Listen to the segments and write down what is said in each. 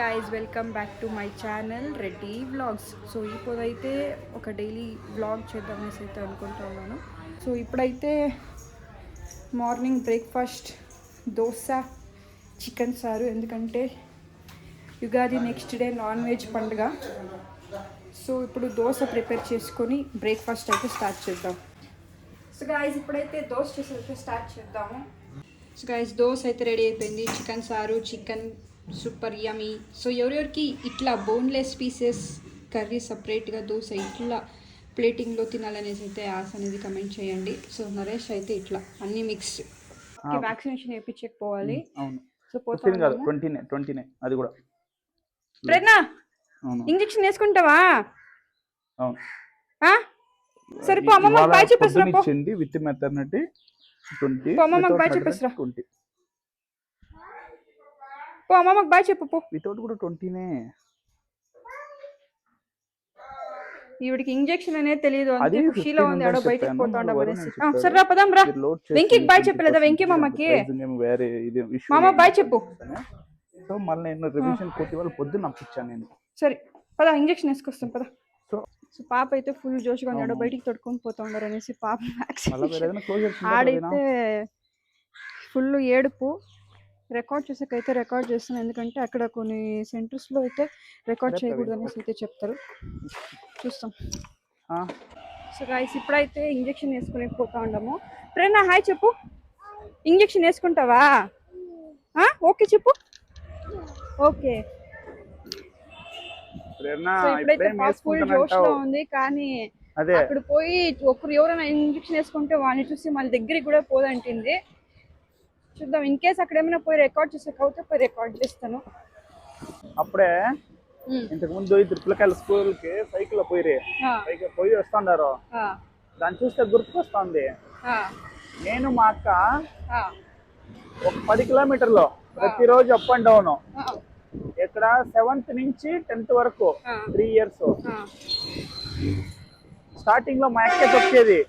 guys, welcome back to my channel Reddy Vlogs. So ఇప్పుడైతే ఒక daily vlog చేద్దామనేసి అయితే అనుకుంటా ఉన్నాను. సో ఇప్పుడైతే మార్నింగ్ బ్రేక్ఫాస్ట్ దోశ చికెన్ సారు, ఎందుకంటే Ugadi next day non veg పండుగ. సో ఇప్పుడు దోశ ప్రిపేర్ చేసుకొని బ్రేక్ఫాస్ట్ అయితే స్టార్ట్ చేద్దాం. సో గాయస్ ఇప్పుడైతే దోశ చేసి అయితే స్టార్ట్ చేద్దాము. సో గాయస్ దోశ అయితే రెడీ అయిపోయింది. Chicken sir, chicken super yummy. So ఎవరెవరికి ఇట్లా బోన్లెస్ పీసెస్ కర్రీ సపరేట్గా దోశ ఇట్లా ప్లేటింగ్లో తినాలనేసి అయితే ఆశ అనేది కమెంట్ చేయండి. సో నరేష్ అయితే ఇట్లా అన్ని మిక్స్డ్. వ్యాక్సినేషన్ వేయించకపోవాలి. సో పోతాను అది కూడా ప్రేరణ ఇంజెక్షన్ వేసుకుంటావా? సరే పో అమ్మమ్మకి బాయ్ చెప్పేస్తా. పో విత్ మెటర్నిటీ 20 అమ్మమ్మకి బాయ్ చెప్పేస్తా. పో అమ్మమ్మకి బాయ్ చెప్పు. పో వితౌట్ కూడా 20నే. ఈవిడికి ఇంజెక్షన్ అనేది తెలియదు, అంతే ఖుషీలో ఉంది. ఆడో బయటకు పోతా ఉండమనేసి. సరే రా పదాం రా. వెంకీకి బాయ్ చెప్పలేదా? వెంకీ మామకి మామ బాయ్ చెప్పు. సో మళ్ళీ నేను రివిజన్ కొట్టి వాళ్ళు పొద్దున్న పంపించాను నేను. సరే పదా ఇంజెక్షన్ వేసుకొస్తాం పదా. సో పాప అయితే ఫుల్ జోష్గా ఉంది, ఆడో బయటికి తొడుకొని పోతా ఉండరు అనేసి పాప ఆడైతే ఫుల్ ఏడుపు. రికార్డ్ చేసాకైతే రికార్డ్ చేస్తాను, ఎందుకంటే అక్కడ కొన్ని సెంటర్స్లో అయితే రికార్డ్ చేయకూడదు అనేసి అయితే చెప్తారు. చూస్తాం. సో గాయస్ ఇప్పుడైతే ఇంజెక్షన్ వేసుకుని పోతా ఉండము. ప్రేరణ హాయ్ చెప్పు. ఇంజెక్షన్ వేసుకుంటావా? ఓకే చెప్పు. ఓకే. సో ఇప్పుడైతే ఫుల్ జోష్ లో ఉంది, కానీ అక్కడ పోయి ఒకరు ఎవరైనా ఇంజెక్షన్ వేసుకుంటే వాళ్ళని చూసి మళ్ళీ దగ్గరికి కూడా పోదంటుంది. చూద్దాం, ఇన్ కేస్ అక్కడ ఏమైనా పోయి రికార్డ్ చేసేకపోతే పోయి రికార్డ్ చేస్తాను. అప్పుడే ఇంతకు ముందు ఇద్దరు పిల్లకాయలు స్కూల్ కి సైకిల్ పోయి వస్తుండారు. దాన్ని చూస్తే గుర్తుకొస్తుంది. నేను మా అక్క ఒక 10 కిలోమీటర్లు ప్రతిరోజు అప్ అండ్ డౌన్. ఇక్కడ 7th నుంచి 10th వరకు 3 years. స్టార్టింగ్ లో మా అక్క తొక్కేది.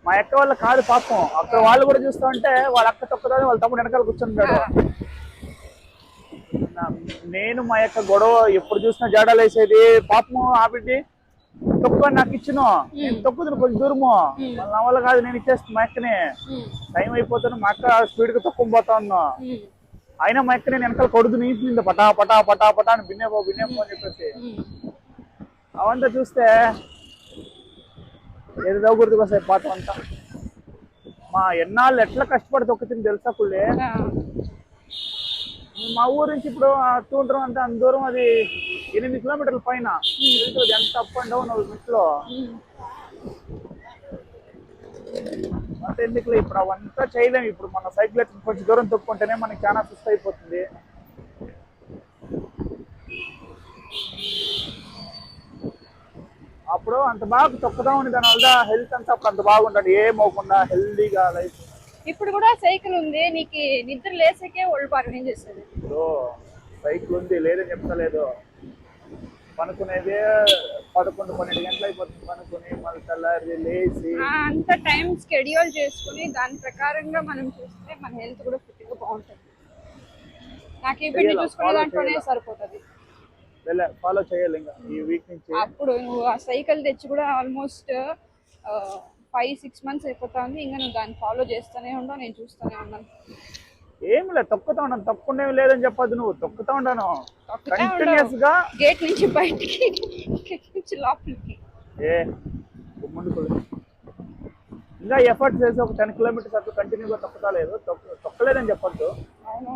మా అక్క వాళ్ళ కాదు పాపం, అక్కడ వాళ్ళు కూడా చూస్తా ఉంటే వాళ్ళ అక్క తొక్కదని వాళ్ళ తమ్ముడు వెనకాల కూర్చుంటాడు. నేను మా యొక్క గొడవ ఎప్పుడు చూసినా జాడాలు వేసేది. పాపం ఆవిడ్ని తొక్క నాకు ఇచ్చిను, నేను తొక్కుతున్నా కొంచెం దూరము, నా వల్ల కాదు నేను ఇచ్చేస్తాను మా అక్కని. టైం అయిపోతాను, మా అక్క స్పీడ్ గా తొక్కుని పోతా ఉన్నా. అయినా మా అక్క నేను వెనకాల కొడుకు నీటింది పటా పటా పటా పటా అని బిన్నేపో అని చెప్పేసి. అవంతా చూస్తే ఏదో గుర్తుకొస్తాయి పాట అంతా. మా ఎన్నాళ్ళు ఎట్లా కష్టపడి తొక్కుతుంది తెలుసా కుళ్ళే. మా ఊరు నుంచి ఇప్పుడు తూండ్రం అంతా అంత దూరం, అది 8 కిలోమీటర్ల పైన. ఎంత అప్ అండ్ డౌన్ ఇంట్లో అంత ఎందుకులే. ఇప్పుడు అవంతా చేయలేము. ఇప్పుడు మన సైకిల్ కొంచెం దూరం తొక్కుంటేనే మనకి చాలా సుస్థ అయిపోతుంది. అప్పుడు అంత బాగా తొక్కుదా ఉంది, దానివల్ల హెల్త్ అంతా అప్పుడు అంత బాగుంటుంది, ఏమవకుండా హెల్దీగా లైఫ్. ఇప్పుడు కూడా సైకిల్ ఉంది, నీకు నిద్ర లేసకే ఒళ్ళు పారం చేస్తుంది. ఇప్పుడు సైకిల్ ఉంది లేదని చెప్తలేదు. పనుకునేదే 11-12 గంటలు అయిపోతుంది పనుకుని, మళ్ళీ తెల్లారి లేచి అంత టైం షెడ్యూల్ చేసుకుని దాని ప్రకారంగా మనం చూస్తే మన హెల్త్ కూడా ఫిట్ గా బాగుంటుంది. నాకు ఈ బిడ్డ చూసుకునే దాంట్లోనే సరిపోతుంది. ఫాలో చేయాలి ఇంకా ఈ వీక్ నుంచి. అప్పుడు నువ్వు ఆ సైకిల్ తెచ్చి కూడా ఆల్మోస్ట్ 5-6 months అయిపోతా ఉంది. ఇంకా నువ్వు దాన్ని ఫాలో చేస్తూనే ఉండవు, నేను చూస్తూనే ఉన్నాను. ఏం లేదు, తొక్కుతా ఉన్నాను, తప్పుకునేవి లేదని చెప్పద్దు. నువ్వు తొక్కుతా ఉన్నాను కంటిన్యూస్ గా, గేట్ నుంచి బయటికి, గేట్ నుంచి లోపలికి. ఇంకా ఎఫర్ట్ చేసి ఒక 10 kilometers అట్లా కంటిన్యూగా తొక్కుతా లేదు, తొక్కలేదని చెప్పద్దు. అవును.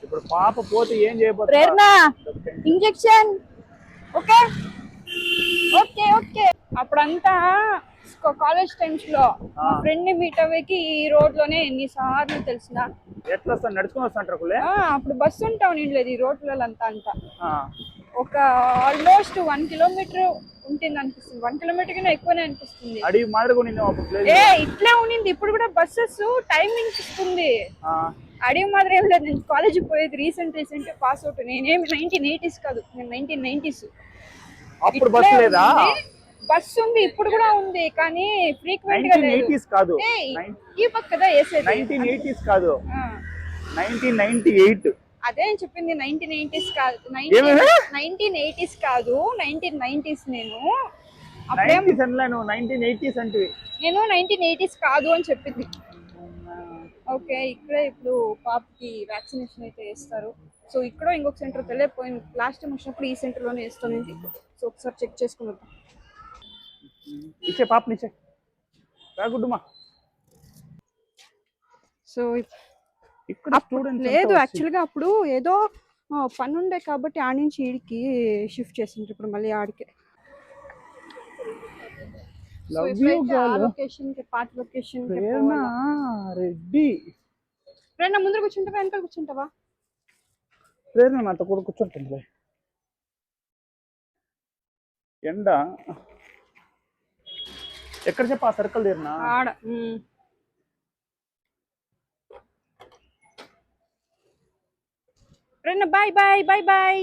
ఇప్పుడు పాప పోతే ఏం చేయబోతుంది? ఇంజెక్షన్. Okay okay okay. అప్పుడంతా కాలేజ్ టైమ్స్ లో మా ఫ్రెండ్ ని మీట్ అవ్వకి ఈ రోడ్ లోనే ఎన్నిసార్లు తెలిసిన. ఎట్లా నడుచుకుని వస్తుంటారు? అప్పుడు బస్సు ఉంటా ఉండలేదు ఈ రోడ్లలో అంతా. ఒక ఆల్మోస్ట్ 1 kilometer ఉంటుంది అనిపిస్తుంది. 1 kilometer కన్నా ఎక్కువనే అనిపిస్తుంది. ఇట్లే ఉండింది. ఇప్పుడు కూడా బస్సెస్ టైమింగ్ ఇస్తుంది. అడిగి మాత్రం ఏం లేదు. నేను కాలేజీకి పోయేది రీసెంట్ పాస్ అవుట్. నేనేమి 1980s కాదు, నేను 1990s. అప్పుడు బస్సు లేదా? బస్సు ఉంది ఇప్పుడు కూడా ఉంది కానీ ఫ్రీక్వెంట్ గా లేదు 1980s కాదు, ఈ పక్క కదా వేసేది 1980s కాదు, ఆ. 1998. అదే నేను చెప్పింది 1980s కాదు, ఏమేమి? 1980s కాదు 1990s. నేను అప్పుడేం 90s అనలేను, 1980s అంటే. నేను 1980s కాదు అని చెప్పింది. ఓకే, ఇక్కడే ఇప్పుడు పాపకి వ్యాక్సినేషన్ అయితే వేస్తారు. సో ఇక్కడ ఇంకొక సెంటర్ తెలియపోయింది, లాస్ట్ టైం వచ్చినప్పుడు ఈ సెంటర్లోనే వేస్తానండి. సో ఒకసారి చెక్ చేసుకుని వద్దాం. ఇచ్చే పాపని ఇచ్చే రాగుడ్డుమా. సో ఇక్కడ లేదు యాక్చువల్గా అప్పుడు ఏదో పని ఉండే కాబట్టి ఆడి నుంచి ఈడికి షిఫ్ట్ చేసిండ్రు, ఇప్పుడు మళ్ళీ ఆడికే. సో ఇప్పుడైతే ఆ లొకేషన్ కి పాత లొకేషన్ కి రెడ్డి. ప్రేరణ ముందర కూర్చుంటావా వెనకాల కూర్చుంటావా? ప్రేరణ నాతో కూడా కూర్చుంటుంది. ఎండ ఎక్కడ చెప్పా సర్కిల్ తీరినా ఆడ. Prerana bye bye bye bye.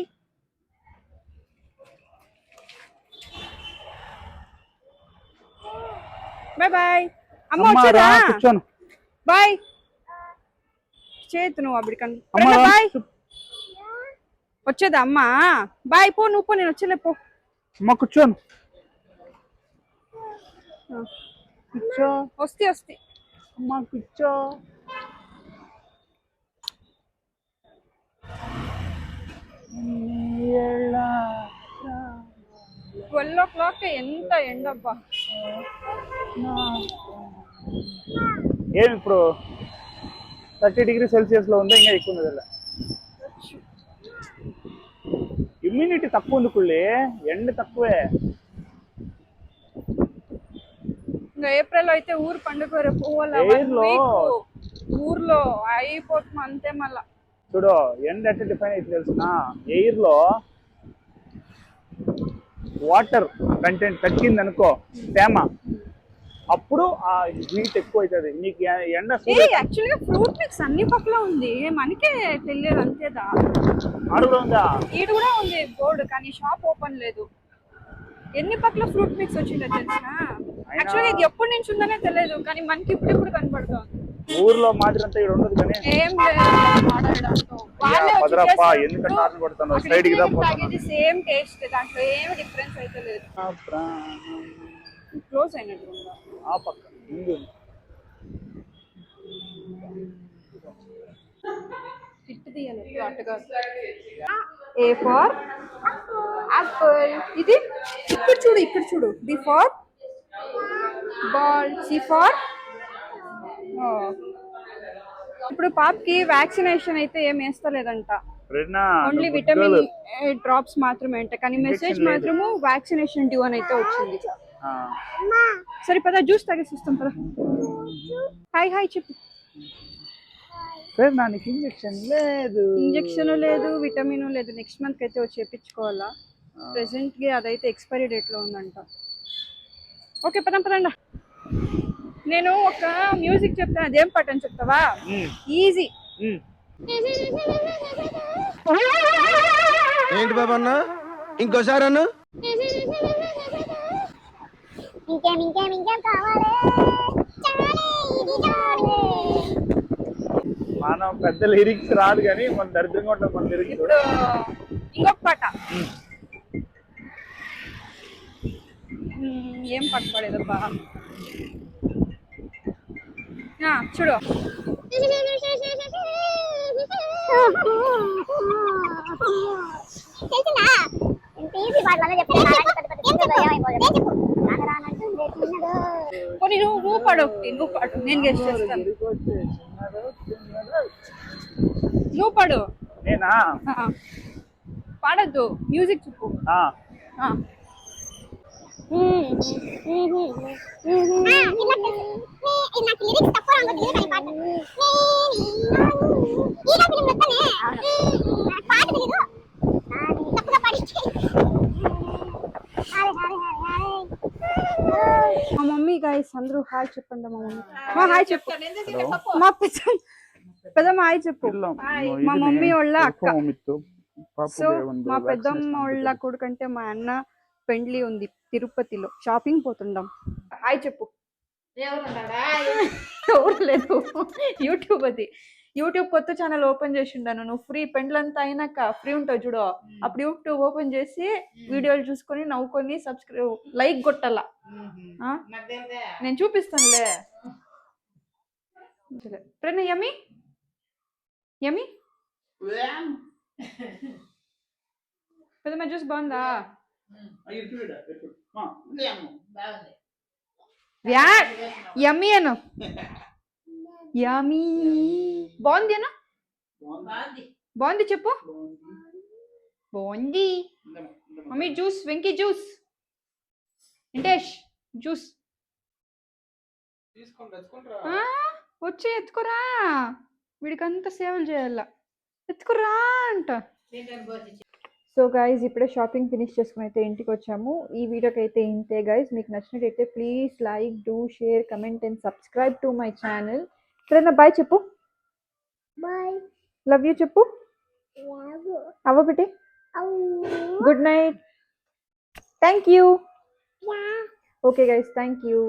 Bye bye. అమ్మ వచ్చేదా? కూర్చోను. బాయ్ చేతు నువ్వు అబ్బడికన్. బాయ్ వచ్చేదా అమ్మా? బాయ్ పో, నువ్వు పో, నేను వచ్చేలే పో. అమ్మ కూర్చోను. కూర్చో. వస్తే వస్తే అమ్మ కూర్చో. 12 o'clock ఎంత ఎండబ్బా. ఏం ఇప్పుడు 30 degrees Celsius లో ఉందా? ఇంకా ఎక్కువ ఉంది. ఇమ్యూనిటీ తక్కువ ఉంది కుళ్ళి, ఎండ తక్కువే. ఇంకా ఏప్రిల్ అయితే ఊరు పండుగ పోవాలా, ఊర్లో అయిపోతుంది అంతే. మళ్ళా చూడు ఎండ ఎట్లా డిఫైన్ అయితే తెలుసునా, ఎయిర్ లో వాటర్ కంటెంట్ తగ్గింది అనుకో, తేమ, అప్పుడు ఆ హీట్ ఎక్కువ అవుతుంది. నీకు ఎండ యాక్చువల్గా ఫ్రూట్ మిక్స్ అన్ని పక్కల ఉంది, మనకే తెలియదు అంతేదా? ఆడుగా ఉందా? ఈడు కూడా ఉంది బోర్డు, కానీ షాప్ ఓపెన్ లేదు. ఎన్ని పక్కల ఫ్రూట్ మిక్స్ వచ్చిందో తెలిసిన. యాక్చువల్గా ఇది ఎప్పటి నుంచి ఉందనే తెలియదు, కానీ మనకి ఇప్పుడు కనపడుతుంది. ఊర్లో మాదిరి అంతా ఇక్కడ ఉండదు కానీ ఏం సేమ్ టేస్ట్, దాంట్లో ఏమి డిఫరెన్స్ అయితే లేదు. క్లోజ్ అయినట్టు ఆ పక్క ఏ ఫర్ యాపిల్. ఇది ఇక్కడ చూడు, B for ball, C for. ఇప్పుడు పాపకి వ్యాక్సినేషన్ అయితే ఏం వేస్తలేదంట, ఓన్లీ విటమిన్ డ్రాప్స్ మాత్రమే అంట. కానీ మెసేజ్ మాత్రము వ్యాక్సినేషన్ డ్యూ అని అయితే వచ్చింది. సరే పద జ్యూస్ తాగేసి వస్తాం పద. హాయ్ హాయ్ చెప్పు. ఇంజక్షన్ లేదు, విటమిన్ లేదు. నెక్స్ట్ మంత్ అయితే వచ్చి చేయించుకోవాలా. ప్రెసెంట్ గా అదైతే ఎక్స్పైరీ డేట్ లో ఉందంట. ఓకే పదండి. నేను ఒక మ్యూజిక్ చెప్తాను, అదేం పాట అని చెప్తావా? ఈజీ. ఏంటి బాబా అన్న, ఇంకోసారి అన్న. మనం పెద్ద లిరిక్స్ రాదు కానీ మన దరిద్రంగా ఉంటుంది మన లిరిక్స్. ఇప్పుడు ఇంకొక పాట, ఏం పాట పాడేదబ్బా? చూడు, కొన్ని నువ్వు పాడు, నువ్వు పాడు, నేను గెస్ట్ చేస్తాను. నువ్వు పాడు. నేనా? పాడద్దు, మ్యూజిక్ చెప్పు. మా మమ్మీ గైస్ అందరూ హాయ్ చెప్పండి. మా మమ్మీ హాయ్ చెప్పు. మా పెద్దమ్మ హాయ్ చెప్పు. మా మమ్మీ వాళ్ళ అక్క. సో మా పెద్దమ్మ వాళ్ళ కొడుకంటే మా అన్న పెండ్లి ఉంది తిరుపతిలో షాపింగ్ పోతుండం. హాయ్ చెప్పు. ఎవరు లేదు, యూట్యూబ్ అది. యూట్యూబ్ కొత్త ఛానల్ ఓపెన్ చేసిండాను. నువ్వు ఫ్రీ పెండ్లంతా అయినాక ఫ్రీ ఉంటావు చూడు, అప్పుడు యూట్యూబ్ ఓపెన్ చేసి వీడియోలు చూసుకొని నవ్వుకొని సబ్స్క్రైబ్ లైక్ కొట్టాల. నేను చూపిస్తానులే. ప్రణయ్ యమ్మి యమ్మి పెద్దమ్మ జ్యూస్ బాగుందా? యమ్మీ అను. యమ్మీ బాగుంది అను. బాగుంది చెప్పు. బాగుంది mummy. Juice Venky juice. Venkatesh juice వచ్చి ఎత్తుకురా. వీడికంతా సేవలు చేయాల. ఎత్తుకురా అంట. సో గైజ్ ఇప్పుడే షాపింగ్ ఫినిష్ చేసుకుని అయితే ఇంటికి వచ్చాము. ఈ వీడియోకి అయితే ఇంతే గైజ్. మీకు నచ్చినట్టయితే please like, do, share, comment and subscribe to my channel. ఇక్కడన్నా బాయ్ చెప్పు. బాయ్. లవ్ యూ చెప్పు. అవ్వ బిడ్డి. Good night. Thank you. Okay guys, thank you.